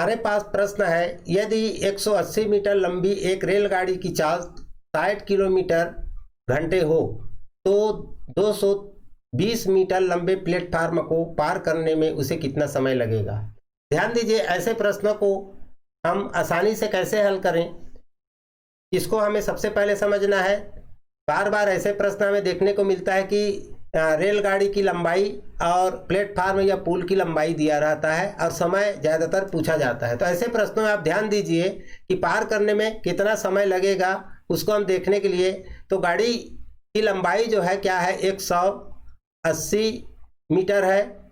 हमारे पास प्रश्न है, यदि 180 मीटर लंबी एक रेलगाड़ी की चाल 60 किलोमीटर घंटे हो तो 220 मीटर लंबे प्लेटफार्म को पार करने में उसे कितना समय लगेगा। ध्यान दीजिए, ऐसे प्रश्नों को हम आसानी से कैसे हल करें, इसको हमें सबसे पहले समझना है। बार बार ऐसे प्रश्न हमें देखने को मिलता है कि रेलगाड़ी की लंबाई और प्लेटफार्म या पुल की लंबाई दिया रहता है और समय ज़्यादातर पूछा जाता है। तो ऐसे प्रश्नों में आप ध्यान दीजिए कि पार करने में कितना समय लगेगा, उसको हम देखने के लिए तो गाड़ी की लंबाई जो है क्या है 180 मीटर है।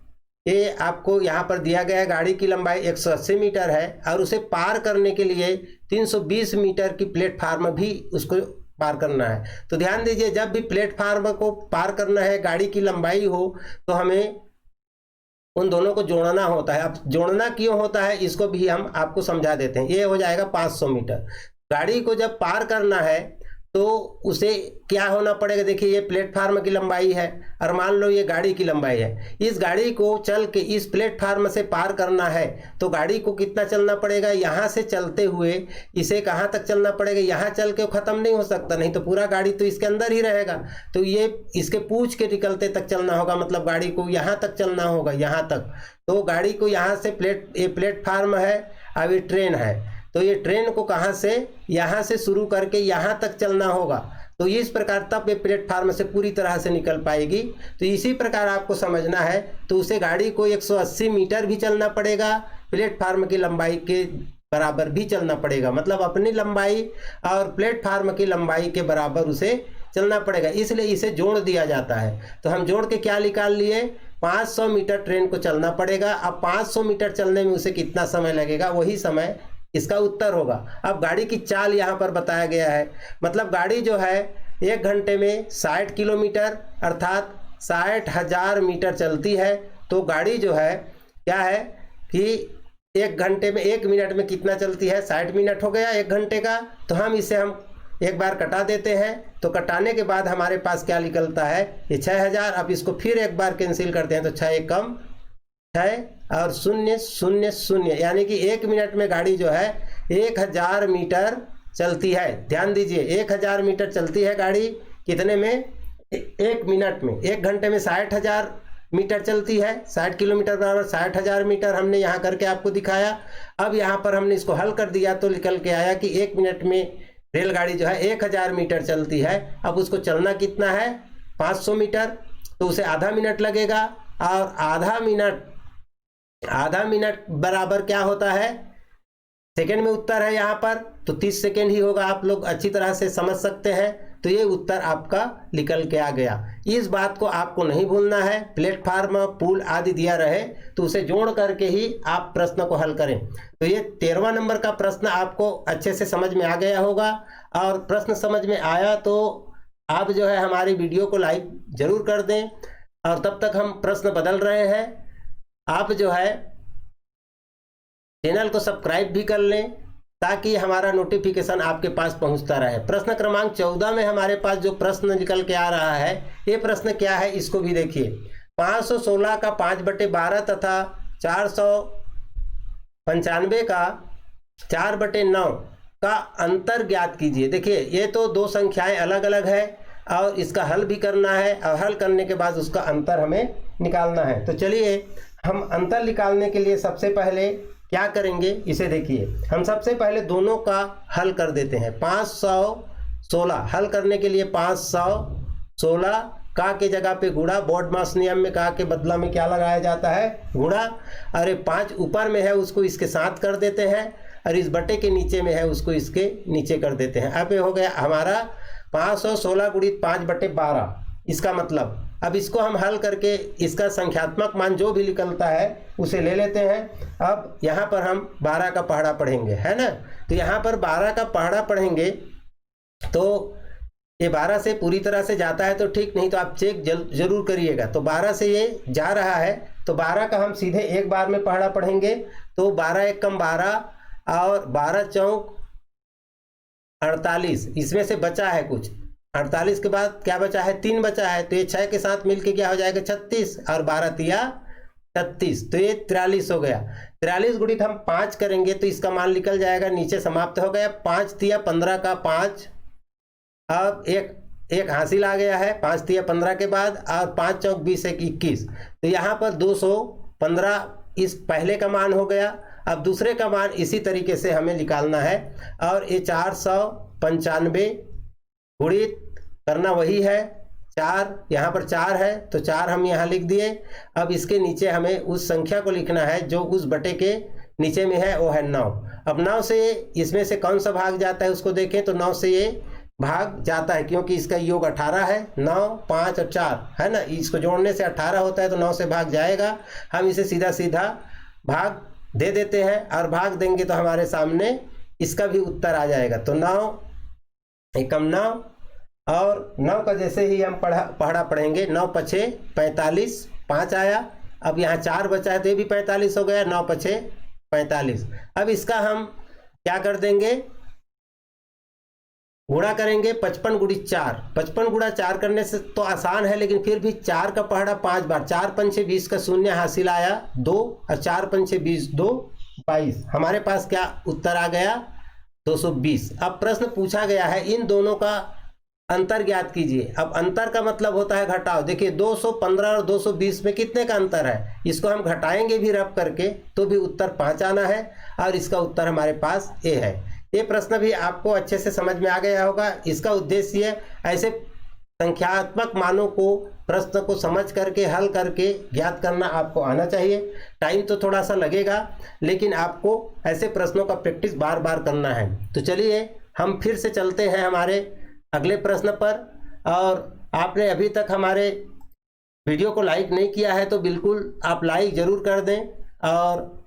ये आपको यहाँ पर दिया गया है, गाड़ी की लंबाई 180 मीटर है और उसे पार करने के लिए 320 मीटर की प्लेटफार्म भी उसको पार करना है। तो ध्यान दीजिए, जब भी प्लेटफार्म को पार करना है, गाड़ी की लंबाई हो, तो हमें उन दोनों को जोड़ना होता है। अब जोड़ना क्यों होता है इसको भी हम आपको समझा देते हैं। ये हो जाएगा 500 मीटर। गाड़ी को जब पार करना है तो उसे क्या होना पड़ेगा, देखिए ये प्लेटफार्म की लंबाई है और मान लो ये गाड़ी की लंबाई है। इस गाड़ी को चल के इस प्लेटफार्म से पार करना है तो गाड़ी को कितना चलना पड़ेगा, यहाँ से चलते हुए इसे कहाँ तक चलना पड़ेगा, यहाँ चल के ख़त्म नहीं हो सकता, नहीं तो पूरा गाड़ी तो इसके अंदर ही रहेगा। तो ये इसके पूंछ के निकलते तक चलना होगा, मतलब गाड़ी को यहाँ तक चलना होगा, यहाँ तक। तो गाड़ी को यहाँ से ये प्लेटफार्म है, अब ये ट्रेन है, तो ये ट्रेन को कहाँ से, यहाँ से शुरू करके यहाँ तक चलना होगा। तो इस प्रकार तब ये प्लेटफार्म से पूरी तरह से निकल पाएगी। तो इसी प्रकार आपको समझना है। तो उसे गाड़ी को 180 मीटर भी चलना पड़ेगा, प्लेटफार्म की लंबाई के बराबर भी चलना पड़ेगा, मतलब अपनी लंबाई और प्लेटफार्म की लंबाई के बराबर उसे चलना पड़ेगा, इसलिए इसे जोड़ दिया जाता है। तो हम जोड़ के क्या निकाल लिए, 500 मीटर ट्रेन को चलना पड़ेगा। अब 500 मीटर चलने में उसे कितना समय लगेगा, वही समय इसका उत्तर होगा। अब गाड़ी की चाल यहाँ पर बताया गया है, मतलब गाड़ी जो है 1 घंटे में 60 किलोमीटर अर्थात 60,000 मीटर चलती है। तो गाड़ी जो है क्या है कि 1 घंटे में 1 मिनट में कितना चलती है, 60 मिनट हो गया 1 घंटे का। तो हम एक बार कटा देते हैं, तो कटाने के बाद हमारे पास क्या निकलता है, ये 6000। अब इसको फिर एक बार कैंसिल करते हैं तो 6 एक कम 6 और 0 0 0, यानी कि 1 मिनट में गाड़ी जो है 1000 मीटर चलती है। ध्यान दीजिए, 1000 मीटर चलती है गाड़ी, कितने में, 1 मिनट में। 1 घंटे में 60,000 मीटर चलती है, 60 किलोमीटर बराबर 60,000 मीटर हमने यहाँ करके आपको दिखाया। अब यहाँ पर हमने इसको हल कर दिया तो निकल के आया कि 1 मिनट में रेलगाड़ी जो है 1000 मीटर चलती है। अब उसको चलना कितना है, 500 मीटर, तो उसे आधा मिनट लगेगा। और आधा मिनट बराबर क्या होता है, सेकंड में उत्तर है यहाँ पर, तो 30 सेकंड ही होगा। आप लोग अच्छी तरह से समझ सकते हैं। तो ये उत्तर आपका निकल के आ गया। इस बात को आपको नहीं भूलना है, प्लेटफार्म पुल आदि दिया रहे तो उसे जोड़ करके ही आप प्रश्न को हल करें। तो ये 13वां नंबर का प्रश्न आपको अच्छे से समझ में आ गया होगा। और प्रश्न समझ में आया तो आप जो है हमारी वीडियो को लाइक जरूर कर दें। और तब तक हम प्रश्न बदल रहे हैं, आप जो है चैनल को सब्सक्राइब भी कर लें ताकि हमारा नोटिफिकेशन आपके पास पहुंचता रहे। प्रश्न क्रमांक 14 में हमारे पास जो प्रश्न निकल के आ रहा है, ये प्रश्न क्या है इसको भी देखिए। 516 का 5/12 तथा 495 का 4/9 का अंतर ज्ञात कीजिए। देखिए ये तो दो संख्याएं अलग अलग है और इसका हल भी करना है और हल करने के बाद उसका अंतर हमें निकालना है। तो चलिए हम अंतर निकालने के लिए सबसे पहले क्या करेंगे, इसे देखिए। हम सबसे पहले दोनों का हल कर देते हैं। 516 हल करने के लिए 516 का के जगह पे गुणा, बोर्ड मास नियम में का के बदला में क्या लगाया जाता है, गुणा। अरे 5 ऊपर में है उसको इसके साथ कर देते हैं और इस बटे के नीचे में है उसको इसके नीचे कर देते हैं। अब ये हो गया हमारा 516 गुणित 5/12। इसका मतलब अब इसको हम हल करके इसका संख्यात्मक मान जो भी निकलता है उसे ले लेते हैं। अब यहाँ पर हम 12 का पहाड़ा पढ़ेंगे, है ना। तो यहाँ पर 12 का पहाड़ा पढ़ेंगे तो ये 12 से पूरी तरह से जाता है तो ठीक, नहीं तो आप चेक जरूर करिएगा। तो 12 से ये जा रहा है तो 12 का हम सीधे एक बार में पहाड़ा पढ़ेंगे। तो 12 एक कम 12 और 12 चौक 48, इसमें से बचा है कुछ 48 के बाद क्या बचा है, 3 बचा है। तो ये 6 के साथ मिलके क्या हो जाएगा 36 और 12 तिया 36, तो ये 43 हो गया। 43 गुणित हम 5 करेंगे तो इसका मान निकल जाएगा, नीचे समाप्त हो गया। 5 तिया 15 का 5, अब एक हासिल आ गया है 5 तिया 15 के बाद, और 5 चौक 20 एक 21, तो यहाँ पर 215 इस पहले का मान हो गया। अब दूसरे का मान इसी तरीके से हमें निकालना है, और ये 495 गुणित करना वही है 4, यहाँ पर 4 है तो 4 हम यहाँ लिख दिए। अब इसके नीचे हमें उस संख्या को लिखना है जो उस बटे के नीचे में है, वो है 9। अब 9 से इसमें से कौन सा भाग जाता है उसको देखें, तो 9 से ये भाग जाता है क्योंकि इसका योग 18 है, 9 5 और 4 है ना, इसको जोड़ने से 18 होता है, तो 9 से भाग जाएगा। हम इसे सीधा सीधा भाग दे देते हैं, और भाग देंगे तो हमारे सामने इसका भी उत्तर आ जाएगा। तो 9 एकम 9, और 9 का जैसे ही हम पढ़ा पढ़ेंगे, 9 पछे 45, 5 आया। अब यहाँ 4 बचा है तो ये भी 45 हो गया, 9 पछे 45। अब इसका हम क्या कर देंगे, गुणा करेंगे 55 गुणित 4। 55 गुणा 4 करने से तो आसान है, लेकिन फिर भी 4 का पहाड़ा 5 बार, 4 पंचे 20 का शून्य हासिल आया 2, और 4 पंचे 20 2 22, हमारे पास क्या उत्तर आ गया 220। अब प्रश्न पूछा गया है इन दोनों का अंतर ज्ञात कीजिए। अब अंतर का मतलब होता है घटाव। देखिए 215 और 220 में कितने का अंतर है, इसको हम घटाएंगे भी रब करके तो भी उत्तर 5 आना है, और इसका उत्तर हमारे पास ए है। ये प्रश्न भी आपको अच्छे से समझ में आ गया होगा। इसका उद्देश्य ऐसे संख्यात्मक मानों को प्रश्न को समझ करके हल करके ज्ञात करना आपको आना चाहिए। टाइम तो थोड़ा सा लगेगा, लेकिन आपको ऐसे प्रश्नों का प्रैक्टिस बार बार करना है। तो चलिए हम फिर से चलते हैं हमारे अगले प्रश्न पर। और आपने अभी तक हमारे वीडियो को लाइक नहीं किया है तो बिल्कुल आप लाइक ज़रूर कर दें, और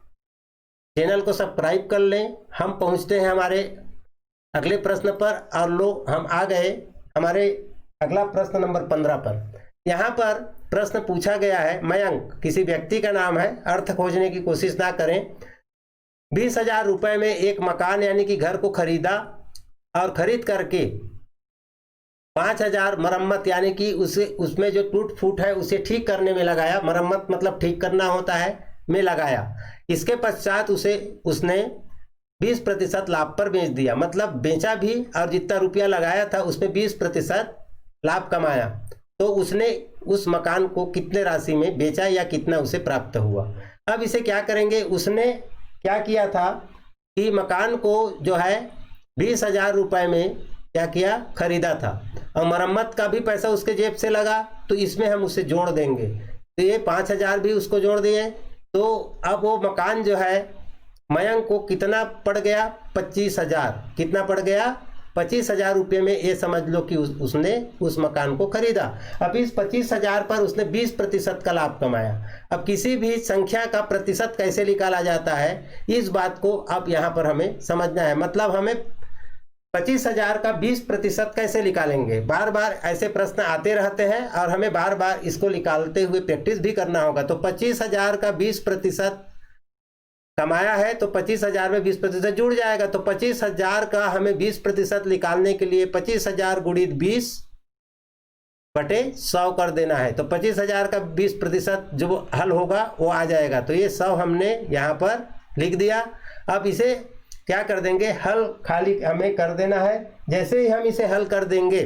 चैनल को सब्सक्राइब कर लें। हम पहुंचते हैं हमारे अगले प्रश्न पर, और हम आ गए हमारे अगला प्रश्न नंबर 15 पर। यहाँ पर प्रश्न पूछा गया है, मयंक किसी व्यक्ति का नाम है, अर्थ खोजने की कोशिश ना करें। 20,000 रुपये में एक मकान यानी कि घर को खरीदा, और खरीद करके 5,000 मरम्मत यानी कि उसमें जो टूट फूट है उसे ठीक करने में लगाया। मरम्मत मतलब ठीक करना होता है, में लगाया। इसके पश्चात उसने 20% लाभ पर बेच दिया, मतलब बेचा भी और जितना रुपया लगाया था उसमें 20% लाभ कमाया। तो उसने उस मकान को कितने राशि में बेचा या कितना उसे प्राप्त हुआ। अब इसे क्या करेंगे, उसने क्या किया था कि मकान को जो है 20,000 रुपये में क्या किया, खरीदा था, और मरम्मत का भी पैसा उसके जेब से लगा, तो इसमें हम उसे जोड़ देंगे। तो ये 5,000 भी उसको जोड़ दिए, तो अब वो मकान जो है मयंक को कितना पड़ गया, 25,000। कितना पड़ गया, 25,000 रुपये में ये समझ लो कि उसने उस मकान को खरीदा। अब इस 25,000 पर उसने 20% का लाभ कमाया। अब किसी भी संख्या का प्रतिशत कैसे निकाला जाता है, इस बात को अब यहाँ पर हमें समझना है। मतलब हमें 25,000 का 20% कैसे निकालेंगे, बार बार ऐसे प्रश्न आते रहते हैं, और हमें बार बार इसको निकालते हुए प्रैक्टिस भी करना होगा। तो 25,000 का 20% कमाया है, तो 25,000 में 20% जुड़ जाएगा। तो 25,000 का हमें 20% निकालने के लिए 25,000 गुणित 20 बटे 100 कर देना है। तो 25,000 का 20% जो हल होगा वो आ जाएगा। तो ये 100 हमने यहाँ पर लिख दिया। अब इसे क्या कर देंगे, हल खाली हमें कर देना है। जैसे ही हम इसे हल कर देंगे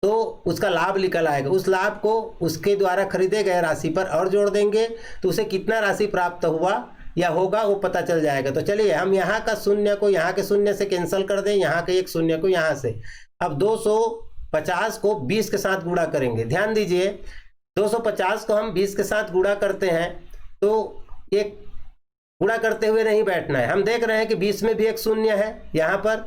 तो उसका लाभ निकल आएगा। उस लाभ को उसके द्वारा खरीदे गए राशि पर और जोड़ देंगे, तो उसे कितना राशि प्राप्त हुआ या होगा वो पता चल जाएगा। तो चलिए हम यहाँ का शून्य को यहाँ के शून्य से कैंसिल कर दें, यहाँ के एक शून्य को यहाँ से। अब 250 को 20 के साथ गुणा करेंगे। ध्यान दीजिए 250 को हम 20 के साथ गुणा करते हैं, तो एक गुणा करते हुए नहीं बैठना है। हम देख रहे हैं कि 20 में भी एक शून्य है यहाँ पर,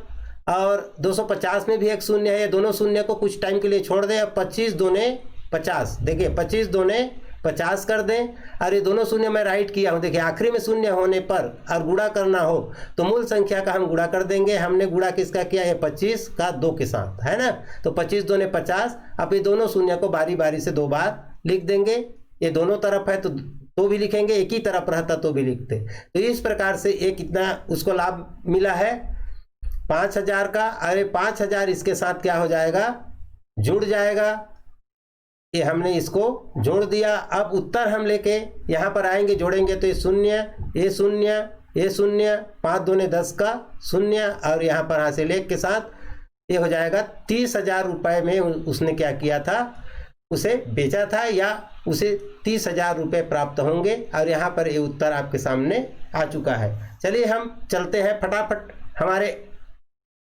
और 250 में भी एक शून्य है। ये दोनों शून्य को कुछ टाइम के लिए छोड़ दें। अब 25 दूने 50, देखिए 25 दूने 50 कर दें, और ये दोनों शून्य मैं राइट किया हूँ। देखिए आखिरी में शून्य होने पर और गुणा करना हो तो मूल संख्या का हम गुणा कर देंगे। हमने गुणा किसका किया है, 25 का 2 के साथ, है ना। तो 25 दूने 50। अब ये दोनों शून्य को बारी बारी से 2 बार लिख देंगे। ये दोनों तरफ है तो भी लिखेंगे, एक ही तरफ रहता तो भी लिखते। तो इस प्रकार से ये कितना उसको लाभ मिला है 5,000 का। अरे 5,000 इसके साथ क्या हो जाएगा, जुड़ जाएगा। ये हमने इसको जोड़ दिया। अब उत्तर हम लेके यहाँ पर आएंगे, जोड़ेंगे तो ये शून्य, ये शून्य, ये शून्य, 5 दूने 10 का शून्य, और यहाँ पर हासिल एक के साथ ये हो जाएगा 30,000 रुपये में उसने क्या किया था, उसे बेचा था, या उसे 30,000 रुपये प्राप्त होंगे। और यहाँ पर ये उत्तर आपके सामने आ चुका है। चलिए हम चलते हैं फटाफट हमारे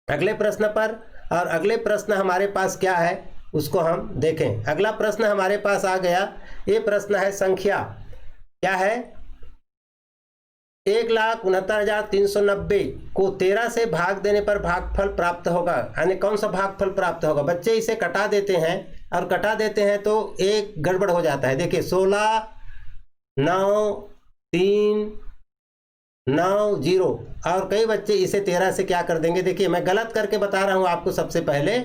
अगले प्रश्न पर। और अगले प्रश्न हमारे पास क्या है उसको हम देखें। अगला प्रश्न हमारे पास आ गया। ये प्रश्न है संख्या क्या है, 1,69,390 को 13 से भाग देने पर भागफल प्राप्त होगा। यानी कौन सा भागफल प्राप्त होगा? बच्चे इसे कटा देते हैं, और कटा देते हैं तो एक गड़बड़ हो जाता है। देखिए 16, 9, 3, 9, 0, और कई बच्चे इसे 13 से क्या कर देंगे। देखिए मैं गलत करके बता रहा हूँ आपको। सबसे पहले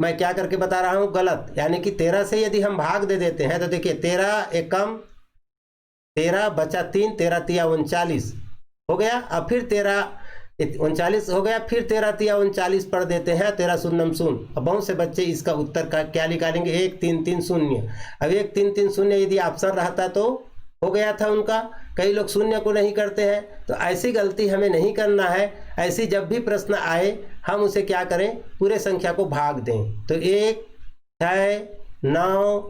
मैं क्या करके बता रहा हूँ, गलत। यानी कि 13 से यदि हम भाग दे देते हैं तो देखिए 13 एकम 13 बचा 3, 13 तिया 39 हो गया। अब फिर 13 39 हो गया, फिर 13 तिया 39 पढ़ देते हैं, 13 शून्यम शून्य। अब बहुत से बच्चे इसका उत्तर का क्या निकालेंगे, 1 3 3 0। अब 1 3 3 0 यदि ऑप्शन रहता तो हो गया था उनका। कई लोग शून्य को नहीं करते हैं, तो ऐसी गलती हमें नहीं करना है। ऐसी जब भी प्रश्न आए हम उसे क्या करें, पूरे संख्या को भाग दें। तो 1, 6, 9,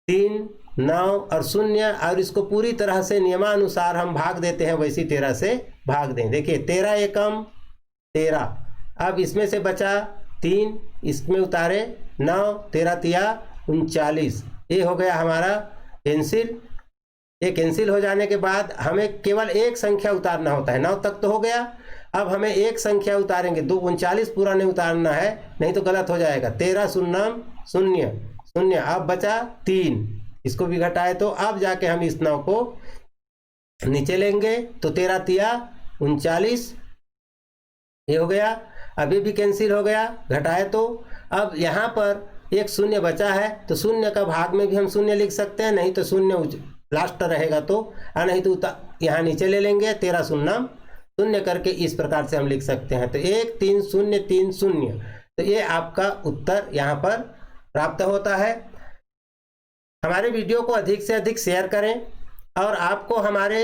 3, 9 और 0, और इसको पूरी तरह से नियमानुसार हम भाग देते हैं, वैसी 13 से भाग दें। देखिए 13 एकम 13, अब इसमें से बचा 3, इसमें उतारे 9, 13 तिया 39। ये हो गया हमारा कैंसिल। ये कैंसिल हो जाने के बाद हमें केवल एक संख्या उतारना होता है। 9 तक तो हो गया, अब हमें एक संख्या उतारेंगे। 2 39 पूरा नहीं उतारना है, नहीं तो गलत हो जाएगा। 13 शून्यम शून्य शून्य, अब बचा 3, इसको भी घटाए तो अब जाके हम इस 9 को नीचे लेंगे तो 13 तिया 39 ये हो गया। अभी भी कैंसिल हो गया, घटाए तो। अब यहाँ पर एक शून्य बचा है, तो शून्य का भाग में भी हम शून्य लिख सकते हैं, नहीं तो शून्य लास्ट रहेगा तो, और नहीं तो यहाँ नीचे ले लेंगे 13 शून्यम शून्य करके इस प्रकार से हम लिख सकते हैं। तो 1 3 0 3 0, तो ये आपका उत्तर यहाँ पर प्राप्त होता है। हमारे वीडियो को अधिक से अधिक शेयर करें, और आपको हमारे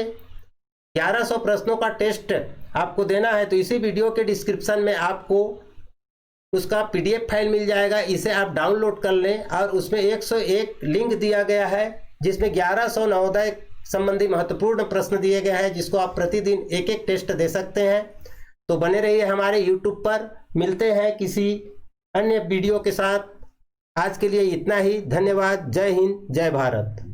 1100 प्रश्नों का टेस्ट आपको देना है तो इसी वीडियो के डिस्क्रिप्शन में आपको उसका PDF फाइल मिल जाएगा। इसे आप डाउनलोड कर लें, और उसमें 101 लिंक दिया गया है जिसमें 1100 नवोदय संबंधी महत्वपूर्ण प्रश्न दिए गए हैं, जिसको आप प्रतिदिन एक एक टेस्ट दे सकते हैं। तो बने रहिए हमारे YouTube पर। मिलते हैं किसी अन्य वीडियो के साथ। आज के लिए इतना ही। धन्यवाद। जय हिंद, जय भारत।